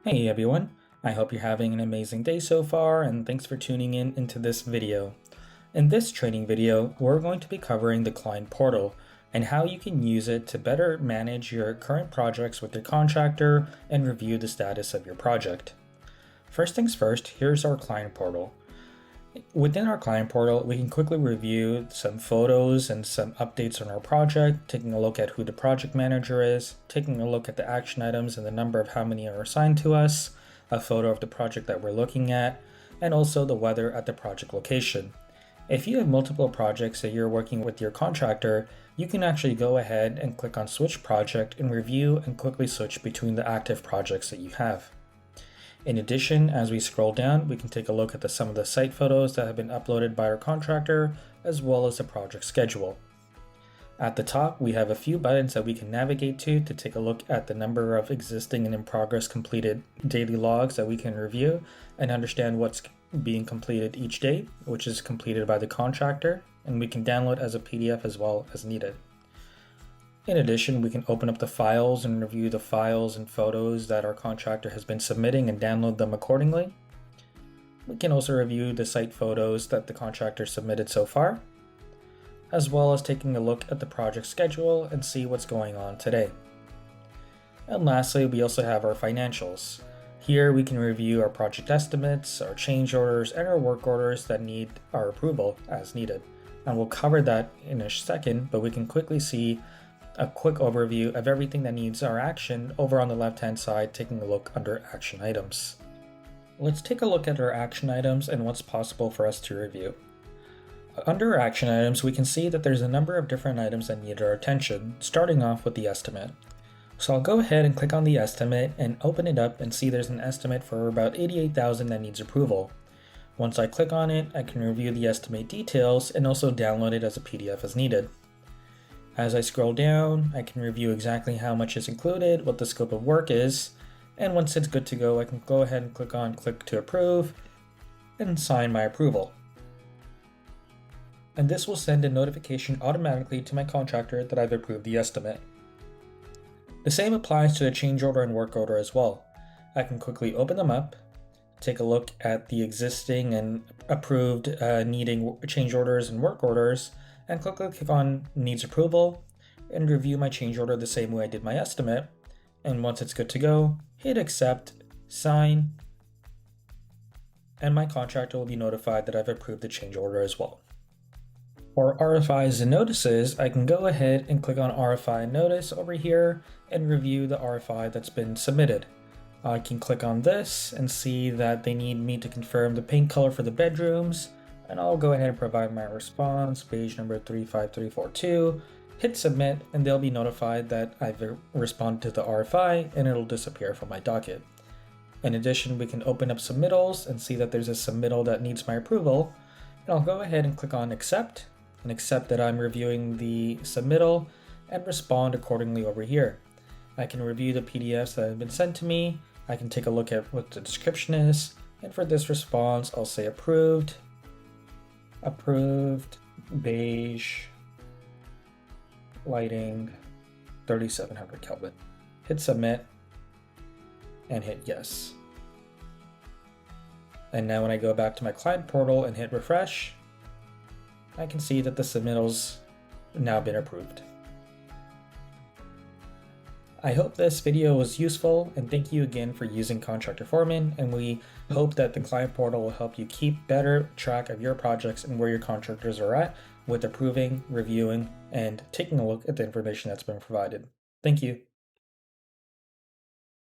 Hey everyone, I hope you're having an amazing day so far and thanks for tuning in into this video. In this training video, we're going to be covering the client portal and how you can use it to better manage your current projects with your contractor and review the status of your project. First things first, here's our client portal. Within our client portal, we can quickly review some photos and some updates on our project, taking a look at who the project manager is, taking a look at the action items and the number of how many are assigned to us, a photo of the project that we're looking at, and also the weather at the project location. If you have multiple projects that you're working with your contractor, you can actually go ahead and click on Switch Project and review and quickly switch between the active projects that you have. In addition, as we scroll down, we can take a look at some of the site photos that have been uploaded by our contractor, as well as the project schedule. At the top, we have a few buttons that we can navigate to take a look at the number of existing and in progress completed daily logs that we can review and understand what's being completed each day, which is completed by the contractor, and we can download as a PDF as well as needed. In addition, we can open up the files and review the files and photos that our contractor has been submitting and download them accordingly. We can also review the site photos that the contractor submitted so far, as well as taking a look at the project schedule and see what's going on today. And lastly, we also have our financials. Here we can review our project estimates, our change orders, and our work orders that need our approval as needed. And we'll cover that in a second, but we can quickly see a quick overview of everything that needs our action over on the left-hand side, taking a look under action items. Let's take a look at our action items and what's possible for us to review. Under action items, we can see that there's a number of different items that need our attention, starting off with the estimate. So I'll go ahead and click on the estimate and open it up and see there's an estimate for about $88,000 that needs approval. Once I click on it, I can review the estimate details and also download it as a PDF as needed. As I scroll down, I can review exactly how much is included, what the scope of work is, and once it's good to go, I can go ahead and click to approve and sign my approval. And this will send a notification automatically to my contractor that I've approved the estimate. The same applies to the change order and work order as well. I can quickly open them up, take a look at the existing and approved needing change orders and work orders, and quickly click on Needs Approval and review my change order the same way I did my estimate. And once it's good to go, hit Accept, Sign, and my contractor will be notified that I've approved the change order as well. For RFIs and notices, I can go ahead and click on RFI Notice over here and review the RFI that's been submitted. I can click on this and see that they need me to confirm the paint color for the bedrooms, and I'll go ahead and provide my response, page number 35342, hit submit, and they'll be notified that I've responded to the RFI and it'll disappear from my docket. In addition, we can open up Submittals and see that there's a submittal that needs my approval, and I'll go ahead and click on Accept and accept that I'm reviewing the submittal and respond accordingly over here. I can review the PDFs that have been sent to me, I can take a look at what the description is, and for this response, I'll say approved, beige, lighting, 3700 Kelvin. Hit submit and hit yes. And now when I go back to my client portal and hit refresh, I can see that the submittal's now been approved. I hope this video was useful, and thank you again for using Contractor Foreman, and we hope that the client portal will help you keep better track of your projects and where your contractors are at with approving, reviewing, and taking a look at the information that's been provided. Thank you.